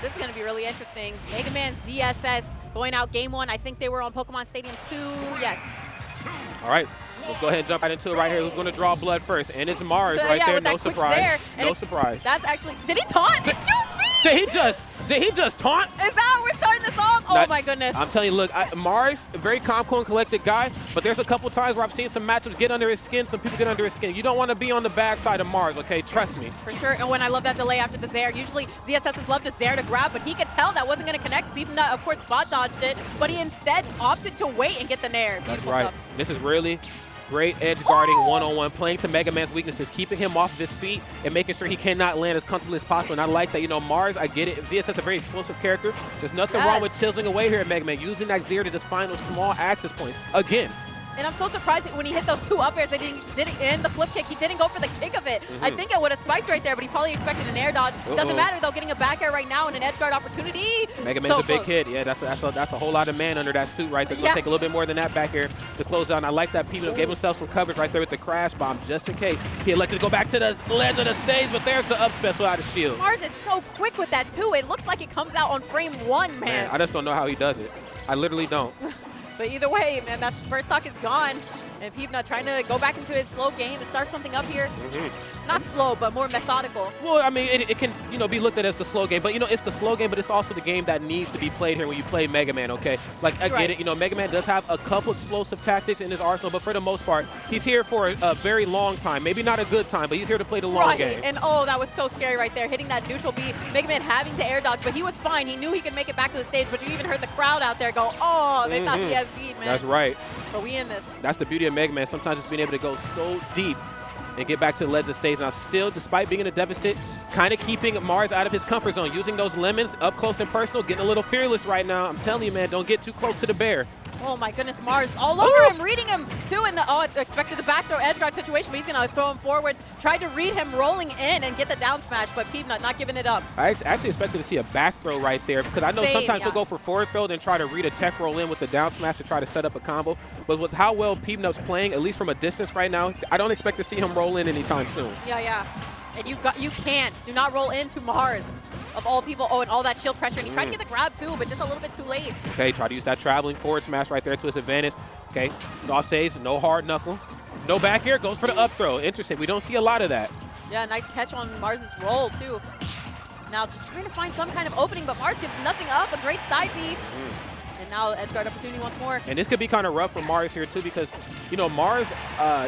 This is going to be really interesting. Mega Man ZSS going out game 1. I think they were on Pokemon Stadium 2. Yes. All right. Let's go ahead and jump right into it right here. Who's going to draw blood first? And it's Mars right there. No surprise. No surprise. That's actually. Did he taunt? Excuse me. Did he just taunt? Is that how we're starting this off? Oh my goodness. I'm telling you, look, Mars, a very calm, cool, and collected guy, but there's a couple times where I've seen some matchups get under his skin, some people get under his skin. You don't want to be on the bad side of Mars, okay? Trust me. For sure. And when I love that delay after the Zair, usually ZSS's love the Zair to grab, but he could tell that wasn't going to connect. Peabnut, of course, spot dodged it, but he instead opted to wait and get the Nair. That's right. Stuff. This is really great edge guarding one-on-one, playing to Mega Man's weaknesses, keeping him off of his feet and making sure he cannot land as comfortably as possible. And I like that, you know, Mars, I get it. ZSS is a very explosive character. There's nothing wrong with chiseling away here at Mega Man, using that Zair to just find those small access points. Again. And I'm so surprised when he hit those 2 up airs, they didn't end the flip kick. He didn't go for the kick of it. I think it would have spiked right there, but he probably expected an air dodge. Doesn't matter though, getting a back air right now and an edge guard opportunity. Mega Man's a big kid. Yeah, that's a whole lot of man under that suit right there. It's going to take a little bit more than that back air to close out. And I like that Peabnut gave himself some coverage right there with the crash bomb just in case. He elected to go back to the ledge of the stage, but there's the up special out of shield. Mars is so quick with that too. It looks like it comes out on frame 1, man. I just don't know how he does it. I literally don't. But either way, man, that's first stock is gone. And Peabnut trying to go back into his slow game and start something up here. Not slow, but more methodical. Well, I mean, it can, you know, be looked at as the slow game. But, you know, it's the slow game, but it's also the game that needs to be played here when you play Mega Man, okay? Like, I get it. You know, Mega Man does have a couple explosive tactics in his arsenal, but for the most part, he's here for a very long time. Maybe not a good time, but he's here to play the long game. And, oh, that was so scary right there, hitting that neutral B. Mega Man having to air dodge, but he was fine. He knew he could make it back to the stage, but you even heard the crowd out there go, oh, they thought he has lead, man. That's right. But we in this. That's the beauty of Mega Man. Sometimes just being able to go so deep and get back to the ledge of stage. Now still, despite being in a deficit, kind of keeping Mars out of his comfort zone, using those lemons up close and personal, getting a little fearless right now. I'm telling you, man, don't get too close to the bear. Oh my goodness, Mars all over him, reading him too in the, expected the back throw edge guard situation, but he's going to throw him forwards. Tried to read him rolling in and get the down smash, but Peabnut not giving it up. I actually expected to see a back throw right there because I know sometimes he'll go for forward throw and try to read a tech roll in with the down smash to try to set up a combo. But with how well Peabnut's playing, at least from a distance right now, I don't expect to see him roll in anytime soon. Yeah. And you can't. Do not roll into Mars. Of all people, and all that shield pressure. And he tried to get the grab too, but just a little bit too late. Okay, try to use that traveling forward smash right there to his advantage. Okay, he's off stage, no hard knuckle. No back air, goes for the up throw. Interesting, we don't see a lot of that. Yeah, nice catch on Mars's roll too. Now just trying to find some kind of opening, but Mars gives nothing up. A great side B. And now edge guard opportunity once more. And this could be kind of rough for Mars here too because, you know, Mars,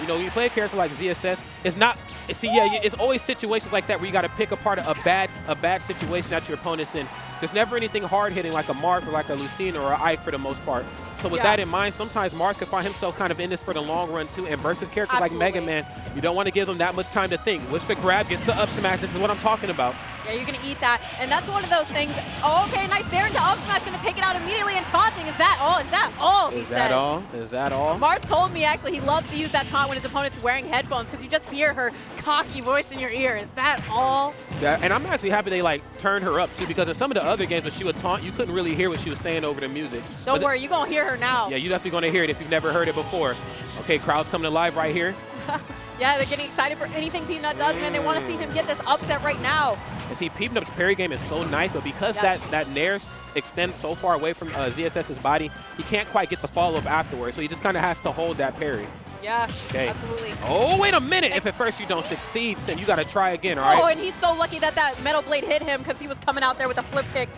you know, when you play a character like ZSS, it's not, it's always situations like that where you got to pick apart a bad situation that your opponent's in. There's never anything hard hitting like a Mars or like a Lucina or an Ike for the most part. So with that in mind, sometimes Mars can find himself kind of in this for the long run too. And versus characters like Mega Man, you don't want to give them that much time to think. Which the grab gets the up smash. This is what I'm talking about. Yeah, you're going to eat that. And that's one of those things. Oh, okay, nice there into up smash. Going to take it out immediately and taunting. Is that all? Is that all? He says. Is that all? Mars told me actually he loves to use that taunt when his opponent's wearing headphones because you just hear her cocky voice in your ear. Is that all? Yeah, and I'm actually happy they like turned her up too because in some of the other games when she would taunt, you couldn't really hear what she was saying over the music. Don't worry, you're going to hear her now. Yeah, you're definitely going to hear it if you've never heard it before. Okay, crowd's coming alive right here. Yeah, they're getting excited for anything Peabnut does, man. They want to see him get this upset right now. And see, Peabnut's parry game is so nice, but because that Nair extends so far away from ZSS's body, he can't quite get the follow-up afterwards, so he just kind of has to hold that parry. Yeah, absolutely. Oh, wait a minute. If at first you don't succeed, then you got to try again, all right? Oh, and he's so lucky that that metal blade hit him because he was coming out there with a flip kick.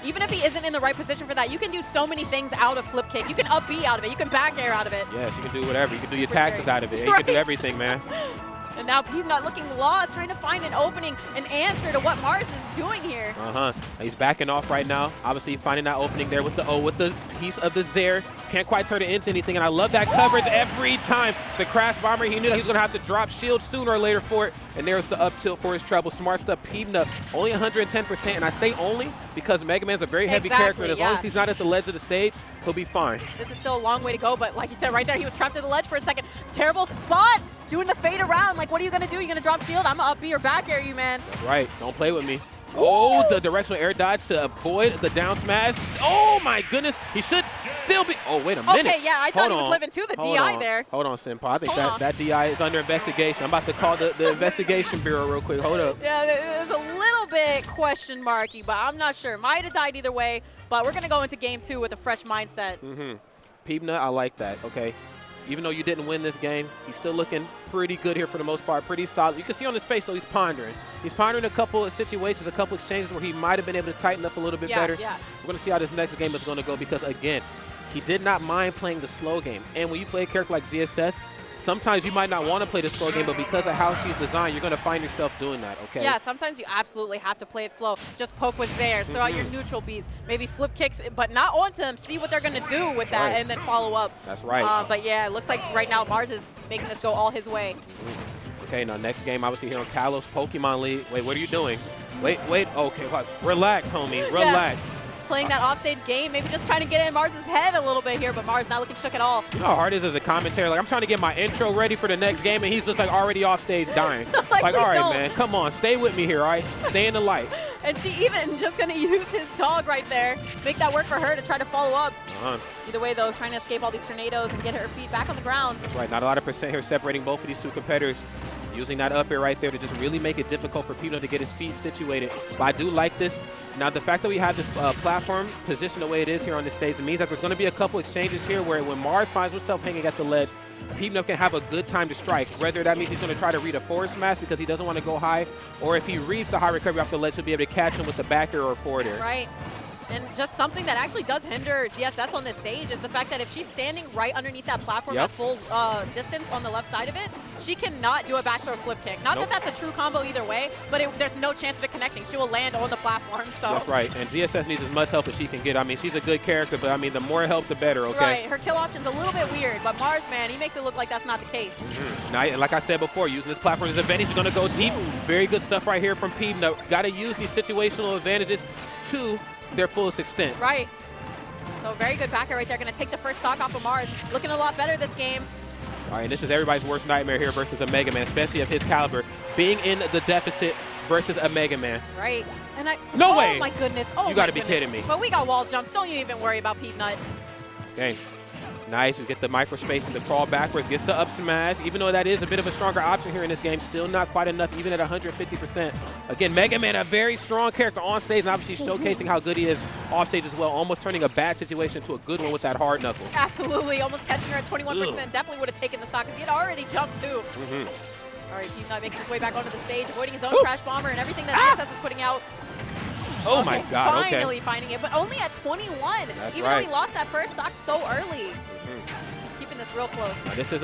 Even if he isn't in the right position for that, you can do so many things out of flip kick. You can up B out of it. You can back air out of it. Yes, you can do whatever. You can do your taxes out of it. You can do everything, man. And now Peabnut looking lost, trying to find an opening, an answer to what Mars is doing here. He's backing off right now. Obviously finding that opening there with the piece of the Zair. Can't quite turn it into anything, and I love that coverage every time. The crash bomber, he knew that he was going to have to drop shield sooner or later for it, and there's the up tilt for his treble. Smart stuff. Peabnut, only 110%, and I say only because Mega Man's a very heavy character, and as long as he's not at the ledge of the stage, he'll be fine. This is still a long way to go, but like you said right there, he was trapped to the ledge for a second. Terrible spot, doing the fade around. Like, what are you going to do? You're going to drop shield? I'm going to up B or back air you, man. That's right. Don't play with me. Oh, the directional air dodge to avoid the down smash. Oh, my goodness. He should still be. Oh, wait a minute. Okay, yeah, I thought he was living to the DI there. Hold on, Senpai. I think that DI is under investigation. I'm about to call the investigation bureau real quick. Hold up. Yeah, there's a little bit question marky, but I'm not sure. Might have died either way, but we're going to go into game 2 with a fresh mindset. Peabnut, I like that, okay? Even though you didn't win this game, he's still looking pretty good here for the most part, pretty solid. You can see on his face, though, he's pondering. He's pondering a couple of situations, a couple exchanges where he might have been able to tighten up a little bit better. Yeah. We're going to see how this next game is going to go because, again, he did not mind playing the slow game. And when you play a character like ZSS, sometimes you might not want to play the slow game, but because of how she's designed, you're going to find yourself doing that, okay? Yeah, sometimes you absolutely have to play it slow. Just poke with Zairs, throw out your neutral Bs, maybe flip kicks, but not onto them. See what they're going to do with that and then follow up. That's right. But yeah, it looks like right now Mars is making this go all his way. Okay, now next game, obviously here on Kalos Pokemon League. Wait, what are you doing? Wait. Okay, relax, homie. Relax. Yeah. Playing that offstage game, maybe just trying to get in Mars's head a little bit here, but Mars not looking shook at all. You know how hard it is as a commentator? Like, I'm trying to get my intro ready for the next game, and he's just, like, already offstage dying. like all right, man, come on. Stay with me here, all right? Stay in the light. And she even just going to use his dog right there. Make that work for her to try to follow up. Either way, though, trying to escape all these tornadoes and get her feet back on the ground. That's right. Not a lot of percent here separating both of these two competitors. Using that up air right there to just really make it difficult for Peabnut to get his feet situated. But I do like this. Now, the fact that we have this platform positioned the way it is here on this stage, it means that there's going to be a couple exchanges here where when Mars finds himself hanging at the ledge, Peabnut can have a good time to strike. Whether that means he's going to try to read a forward smash because he doesn't want to go high, or if he reads the high recovery off the ledge, he'll be able to catch him with the back air or forward air. Right. And just something that actually does hinder ZSS on this stage is the fact that if she's standing right underneath that platform at full distance on the left side of it, she cannot do a back throw flip kick. Not that that's a true combo either way, but there's no chance of it connecting. She will land on the platform. So that's right. And ZSS needs as much help as she can get. I mean, she's a good character, but I mean, the more help, the better, okay? Right. Her kill option's a little bit weird, but Mars, man, he makes it look like that's not the case. Now, like I said before, using this platform as advantage, he's going to go deep. Very good stuff right here from Peabnut. Got to use these situational advantages to their fullest extent. Right. So very good backer right there. Going to take the first stock off of Mars. Looking a lot better this game. All right, and this is everybody's worst nightmare here versus a Mega Man, especially of his caliber. Being in the deficit versus a Mega Man. Right. And no way. Oh my goodness. Oh, you got to be kidding me. But we got wall jumps. Don't you even worry about Peabnut. Dang. Nice. We get the micro space and the crawl backwards. Gets the up smash. Even though that is a bit of a stronger option here in this game, still not quite enough, even at 150%. Again, Mega Man, a very strong character on stage, and obviously showcasing how good he is off stage as well, almost turning a bad situation into a good one with that hard knuckle. Absolutely. Almost catching her at 21%. Definitely would have taken the stock because he had already jumped too. All right, Peabnut making his way back onto the stage, avoiding his own crash bomber and everything that ZSS is putting out. Oh my God, Finally finding it, but only at 21. That's Even though he lost that first stock so early. Keeping this real close. Now, this is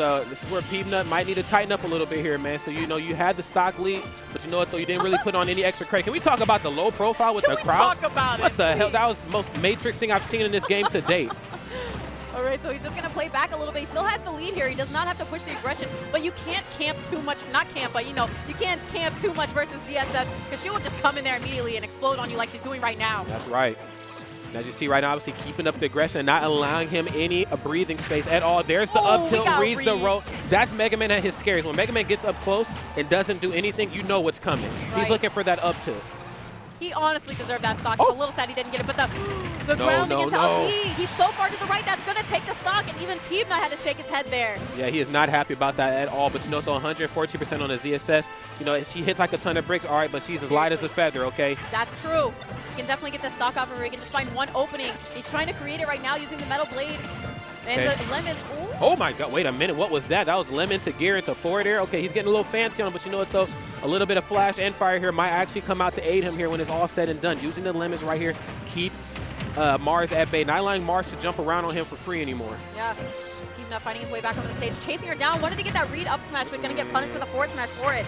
where Peabnut might need to tighten up a little bit here, man. So, you know, you had the stock lead, but you know what, though? You didn't really put on any extra credit. Can we talk about the low profile with the crowd? Talk about what the hell? That was the most Matrix thing I've seen in this game to date. All right, so he's just going to play back a little bit. He still has the lead here. He does not have to push the aggression, but you can't camp too much. Not camp, but, you know, you can't camp too much versus ZSS because she will just come in there immediately and explode on you like she's doing right now. That's right. And as you see right now, obviously keeping up the aggression and not allowing him any breathing space at all. There's the up tilt, reads the roll. That's Mega Man at his scariest. When Mega Man gets up close and doesn't do anything, you know what's coming. Right. He's looking for that up tilt. He honestly deserved that stock. He's a little sad he didn't get it, but the grounding into up B, he's so far to the right, that's going to take the stock, and even Peabnut had to shake his head there. Yeah, he is not happy about that at all, but you know, though, 140% on the ZSS, you know, she hits like a ton of bricks, all right, but she's as light as a feather, okay? That's true. He can definitely get the stock off of her. He can just find one opening. He's trying to create it right now using the metal blade. And the lemons. Ooh. Oh my God, wait a minute, what was that? That was lemon to gear into forward air. Okay, he's getting a little fancy on him, but you know what though? A little bit of flash and fire here might actually come out to aid him here when it's all said and done. Using the lemons right here, keep Mars at bay, not allowing Mars to jump around on him for free anymore. Yeah, Peabnut finding his way back on the stage, chasing her down, wanted to get that read up smash, but gonna get punished with a forward smash for it.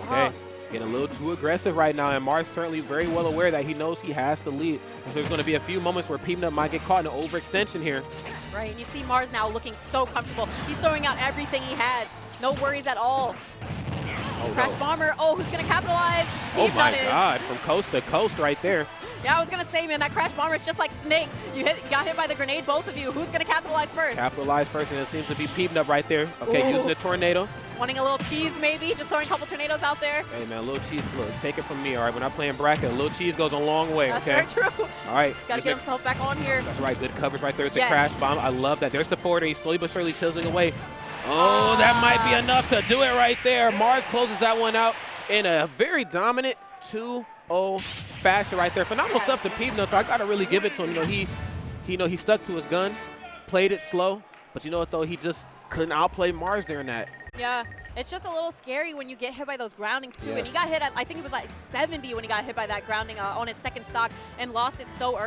Okay. Getting a little too aggressive right now, and Mars certainly very well aware that he knows he has to lead. So there's going to be a few moments where Peabnut might get caught in an overextension here. Right, and you see Mars now looking so comfortable. He's throwing out everything he has. No worries at all. Crash Bomber, who's going to capitalize? Oh my God, from coast to coast right there. Yeah, I was going to say, man, that Crash Bomber is just like Snake. You got hit by the grenade, both of you. Who's going to capitalize first? Capitalize first, and it seems to be Peabnut right there. Okay, using the tornado. Wanting a little cheese, maybe? Just throwing a couple tornadoes out there? Hey, man, a little cheese, look, take it from me, all right? We're not playing bracket. A little cheese goes a long way, That's okay? That's very true. All right. He's got to get himself back on here. That's right. Good coverage right there with the Crash Bomb. I love that. There's the forward, and he's slowly but surely chiseling away. Oh, that might be enough to do it right there. Mars closes that one out in a very dominant 2 old fashion right there. Phenomenal stuff to Peabnut, though. I got to really give it to him. He stuck to his guns, played it slow, but you know what, though? He just couldn't outplay Mars during that. Yeah. It's just a little scary when you get hit by those groundings, too. And he got hit at, I think it was like 70 when he got hit by that grounding on his second stock and lost it so early.